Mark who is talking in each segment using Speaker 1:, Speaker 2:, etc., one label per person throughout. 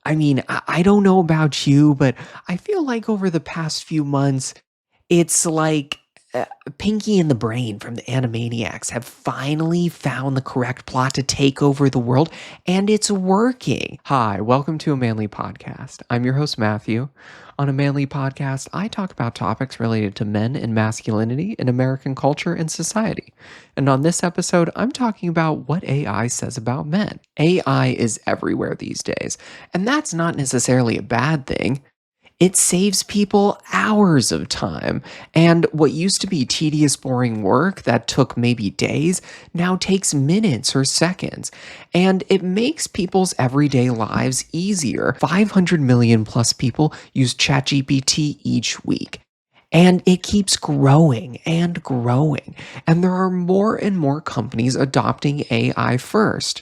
Speaker 1: I don't know about you, but I feel like over the past few months, it's like Pinky and the Brain from the Animaniacs have finally found the correct plot to take over the world, and it's working. Hi, welcome to a Manly Podcast. I'm your host, Matthew. On a Manly Podcast, I talk about topics related to men and masculinity in American culture and society. And on this episode, I'm talking about what AI says about men. AI is everywhere these days, and that's not necessarily a bad thing. It saves people hours of time, and what used to be tedious, boring work that took maybe days now takes minutes or seconds, and it makes people's everyday lives easier. 500 million plus people use ChatGPT each week. And it keeps growing and growing. And there are more and more companies adopting AI first.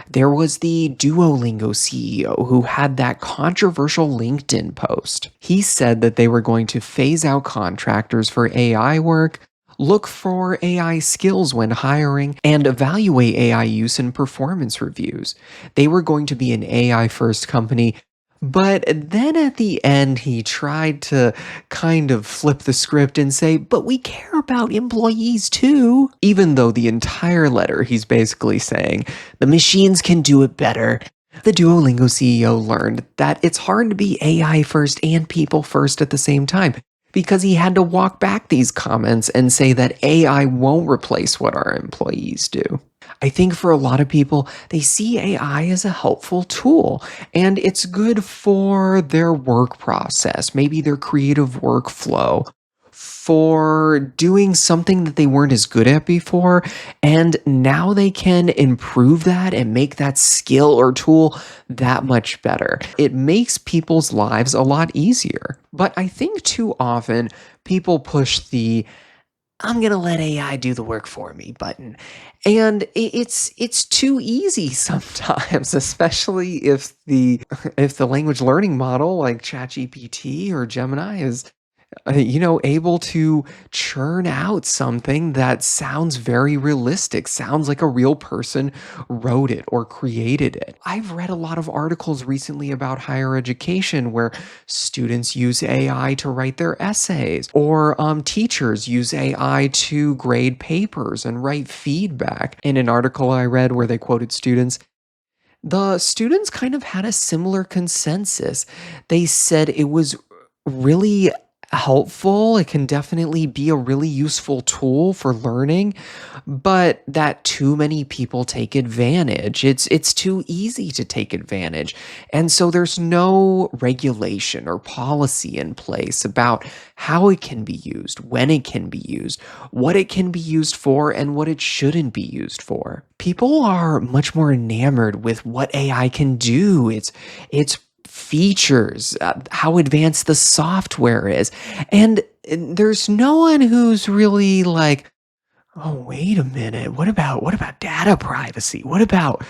Speaker 1: There was the Duolingo CEO who had that controversial LinkedIn post. He said that they were going to phase out contractors for AI work, look for AI skills when hiring, and evaluate AI use in performance reviews. They were going to be an AI first company. But then at the end, he tried to kind of flip the script and say, but we care about employees too. Even though the entire letter, he's basically saying, the machines can do it better. The Duolingo CEO learned that it's hard to be AI first and people first at the same time, because he had to walk back these comments and say that AI won't replace what our employees do. I think for a lot of people, they see AI as a helpful tool, and it's good for their work process, maybe their creative workflow, for doing something that they weren't as good at before, and now they can improve that and make that skill or tool that much better. It makes people's lives a lot easier. But I think too often people push the I'm going to let AI do the work for me button. And it's too easy sometimes, especially if the language learning model like ChatGPT or Gemini is able to churn out something that sounds very realistic, sounds like a real person wrote it or created it. I've read a lot of articles recently about higher education where students use AI to write their essays, or teachers use AI to grade papers and write feedback. In an article I read where they quoted students, the students kind of had a similar consensus. They said it was really helpful. It can definitely be a really useful tool for learning, but that too many people take advantage. It's too easy to take advantage. And so there's no regulation or policy in place about how it can be used, when it can be used, what it can be used for, and what it shouldn't be used for. People are much more enamored with what AI can do. It's features, how advanced the software is. And there's no one who's really like, oh, wait a minute. What about data privacy? What about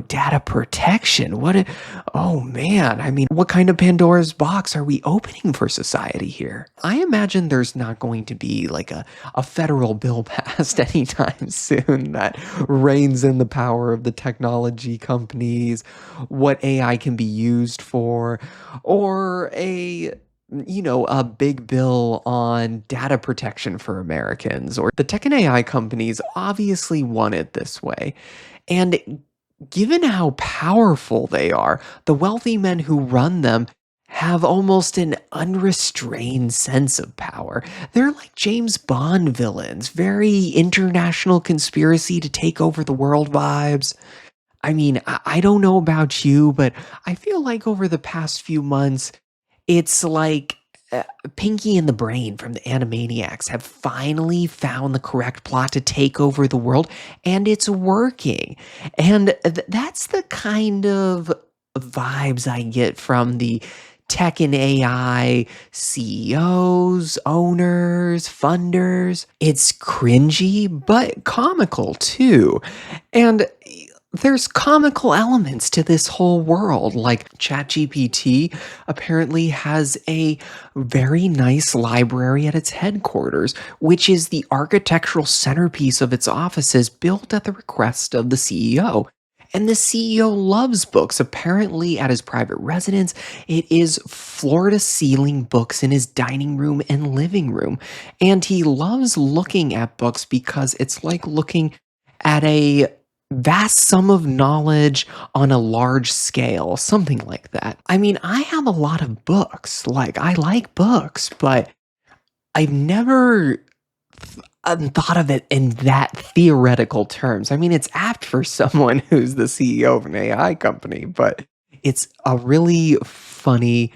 Speaker 1: data protection? Oh man, what kind of Pandora's box are we opening for society here? I imagine there's not going to be like a federal bill passed anytime soon that reins in the power of the technology companies, what AI can be used for, or a big bill on data protection for Americans, or the tech and AI companies obviously want it this way. And given how powerful they are, the wealthy men who run them have almost an unrestrained sense of power. They're like James Bond villains, very international conspiracy to take over the world vibes. I don't know about you, but I feel like over the past few months, it's like Pinky and the Brain from the Animaniacs have finally found the correct plot to take over the world, and it's working. And that's the kind of vibes I get from the tech and AI CEOs, owners, funders. It's cringy, but comical too. And there's comical elements to this whole world. Like ChatGPT apparently has a very nice library at its headquarters, which is the architectural centerpiece of its offices built at the request of the CEO. And the CEO loves books. Apparently, at his private residence, it is floor to ceiling books in his dining room and living room. And he loves looking at books because it's like looking at a vast sum of knowledge on a large scale, something like that. I mean, I have a lot of books. Like, I like books, but I've never thought of it in that theoretical terms. I mean, it's apt for someone who's the CEO of an AI company, but it's a really funny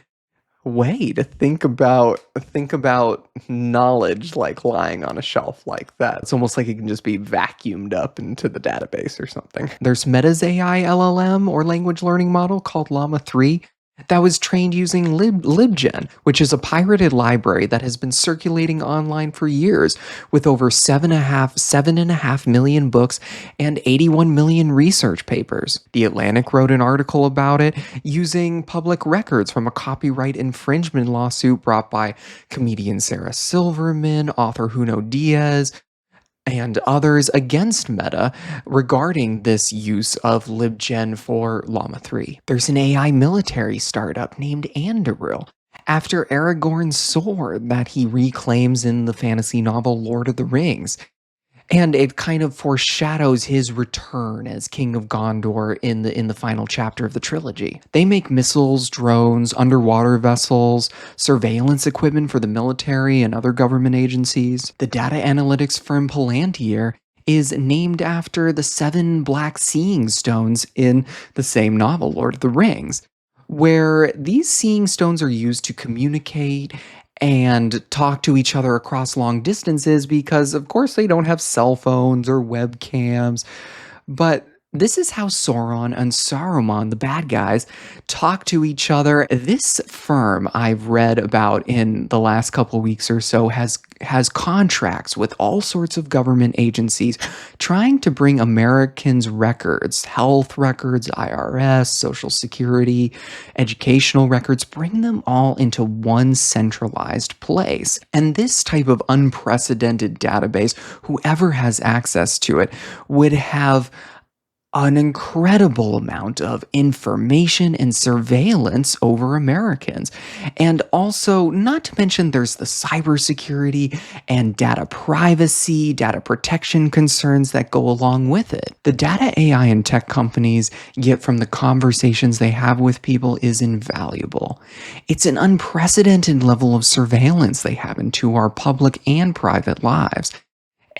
Speaker 1: way to think about knowledge like lying on a shelf like that. It's almost like it can just be vacuumed up into the database or something. There's Meta's AI LLM or language learning model called Llama 3 that was trained using LibGen, which is a pirated library that has been circulating online for years with over 7.5 million books and 81 million research papers. The Atlantic wrote an article about it using public records from a copyright infringement lawsuit brought by comedian Sarah Silverman, author Huno Diaz, and others against Meta regarding this use of LibGen for Llama 3. There's an AI military startup named Anduril after Aragorn's sword that he reclaims in the fantasy novel Lord of the Rings. And it kind of foreshadows his return as King of Gondor in the final chapter of the trilogy. They make missiles, drones, underwater vessels, surveillance equipment for the military and other government agencies. The data analytics firm Palantir is named after the 7 black seeing stones in the same novel, Lord of the Rings, where these seeing stones are used to communicate and talk to each other across long distances because, of course, they don't have cell phones or webcams. But this is how Sauron and Saruman, the bad guys, talk to each other. This firm I've read about in the last couple weeks or so has contracts with all sorts of government agencies trying to bring Americans' records, health records, IRS, Social Security, educational records, bring them all into one centralized place. And this type of unprecedented database, whoever has access to it, would have an incredible amount of information and surveillance over Americans. And also, not to mention, there's the cybersecurity and data privacy, data protection concerns that go along with it. The data AI and tech companies get from the conversations they have with people is invaluable. It's an unprecedented level of surveillance they have into our public and private lives.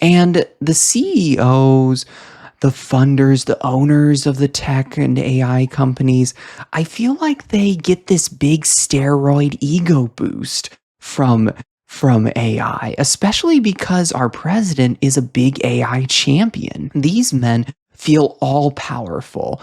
Speaker 1: And the CEOs, the funders, the owners of the tech and AI companies, I feel like they get this big steroid ego boost from AI, especially because our president is a big AI champion. These men feel all powerful.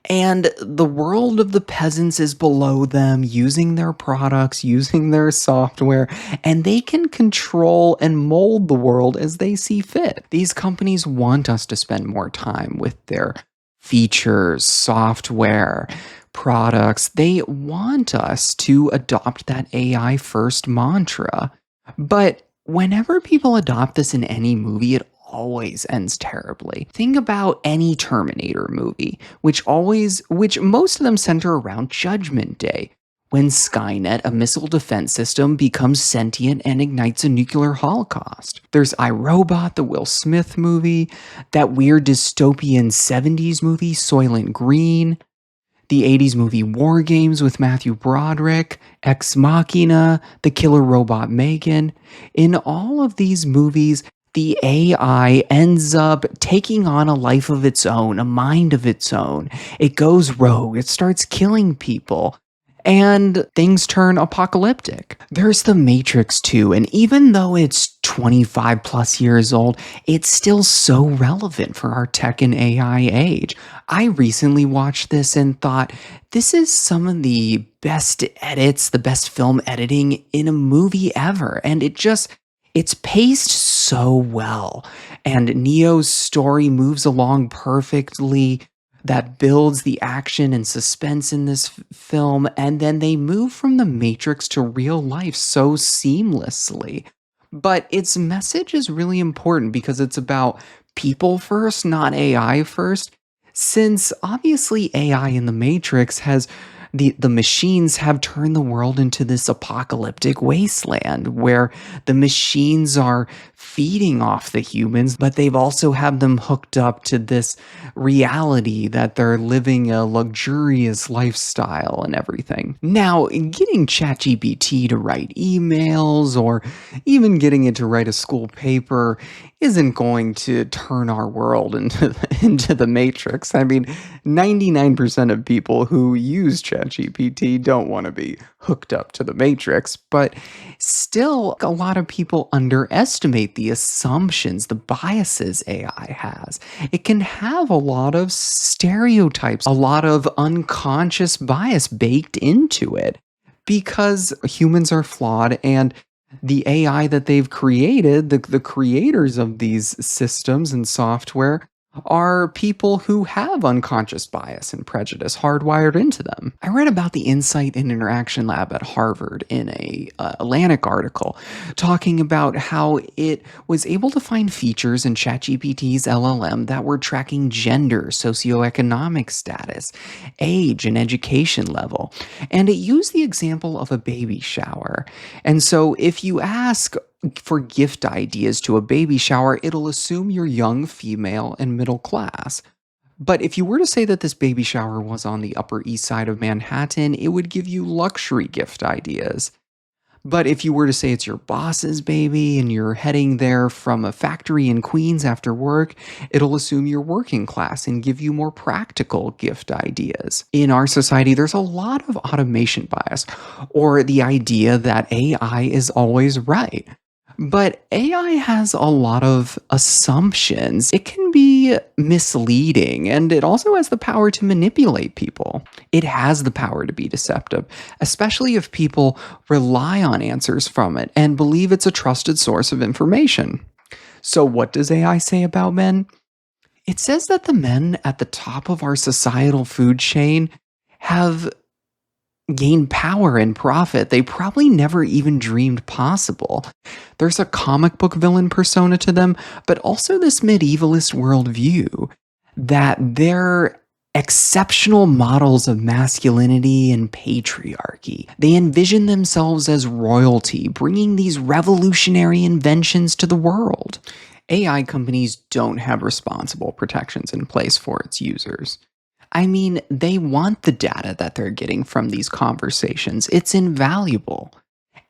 Speaker 1: And the world of the peasants is below them, using their products, using their software, and they can control and mold the world as they see fit. These companies want us to spend more time with their features, software, products. They want us to adopt that AI first mantra. But whenever people adopt this in any movie, it always ends terribly. Think about any Terminator movie, which most of them center around Judgment Day, when Skynet, a missile defense system, becomes sentient and ignites a nuclear holocaust. There's iRobot, the Will Smith movie, that weird dystopian 70s movie, Soylent Green, the 80s movie War Games with Matthew Broderick, Ex Machina, The Killer Robot Megan. In all of these movies, the AI ends up taking on a life of its own, a mind of its own. It goes rogue, it starts killing people, and things turn apocalyptic. There's The Matrix 2, and even though it's 25 plus years old, it's still so relevant for our tech and AI age. I recently watched this and thought, this is some of the best edits, the best film editing in a movie ever, and it's paced so well, and Neo's story moves along perfectly. That builds the action and suspense in this film, and then they move from the Matrix to real life so seamlessly. But its message is really important because it's about people first, not AI first.
Speaker 2: Since obviously AI in the Matrix has the machines have turned the world into this apocalyptic wasteland where the machines are feeding off the humans, but they've also have them hooked up to this reality that they're living a luxurious lifestyle and everything. Now, getting ChatGPT to write emails or even getting it to write a school paper isn't going to turn our world into into the Matrix. I mean, 99% of people who use ChatGPT don't want to be hooked up to the Matrix, but still, a lot of people underestimate the assumptions, the biases AI has. It can have a lot of stereotypes, a lot of unconscious bias baked into it because humans are flawed and the AI that they've created, the creators of these systems and software, are people who have unconscious bias and prejudice hardwired into them. I read about the Insight and Interaction Lab at Harvard in a Atlantic article talking about how it was able to find features in ChatGPT's LLM that were tracking gender, socioeconomic status, age, and education level. And it used the example of a baby shower. And so if you ask for gift ideas to a baby shower, it'll assume you're young, female, and middle class. But if you were to say that this baby shower was on the Upper East Side of Manhattan, it would give you luxury gift ideas. But if you were to say it's your boss's baby and you're heading there from a factory in Queens after work, it'll assume you're working class and give you more practical gift ideas. In our society, there's a lot of automation bias, or the idea that AI is always right. But AI has a lot of assumptions. It can be misleading, and it also has the power to manipulate people. It has the power to be deceptive, especially if people rely on answers from it and believe it's a trusted source of information. So, what does AI say about men? It says that the men at the top of our societal food chain have gain power and profit they probably never even dreamed possible. There's a comic book villain persona to them, but also this medievalist worldview that they're exceptional models of masculinity and patriarchy. They envision themselves as royalty, bringing these revolutionary inventions to the world. AI companies don't have responsible protections in place for its users. I mean, they want the data that they're getting from these conversations. It's invaluable.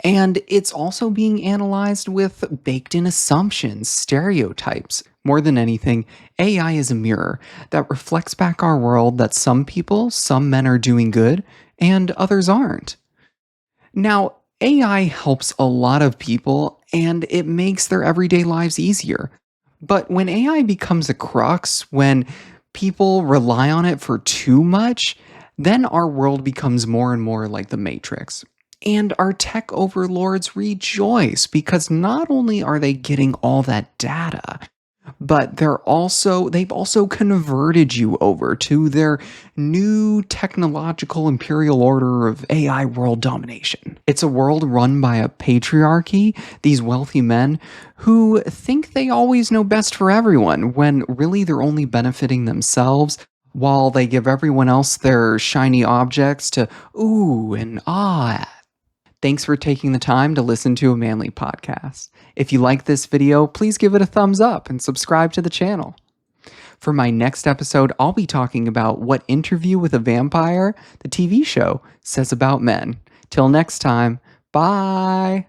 Speaker 2: And it's also being analyzed with baked in assumptions, stereotypes. More than anything, AI is a mirror that reflects back our world that some people, some men are doing good, and others aren't. Now, AI helps a lot of people and it makes their everyday lives easier. But when AI becomes a crux, when people rely on it for too much, then our world becomes more and more like the Matrix. And our tech overlords rejoice because not only are they getting all that data, but they've also converted you over to their new technological imperial order of AI world domination. It's a world run by a patriarchy, these wealthy men who think they always know best for everyone when really they're only benefiting themselves while they give everyone else their shiny objects to ooh and ah at. Thanks for taking the time to listen to a manly podcast. If you like this video, please give it a thumbs up and subscribe to the channel. For my next episode, I'll be talking about what Interview with a Vampire, the TV show, says about men. Till next time, bye!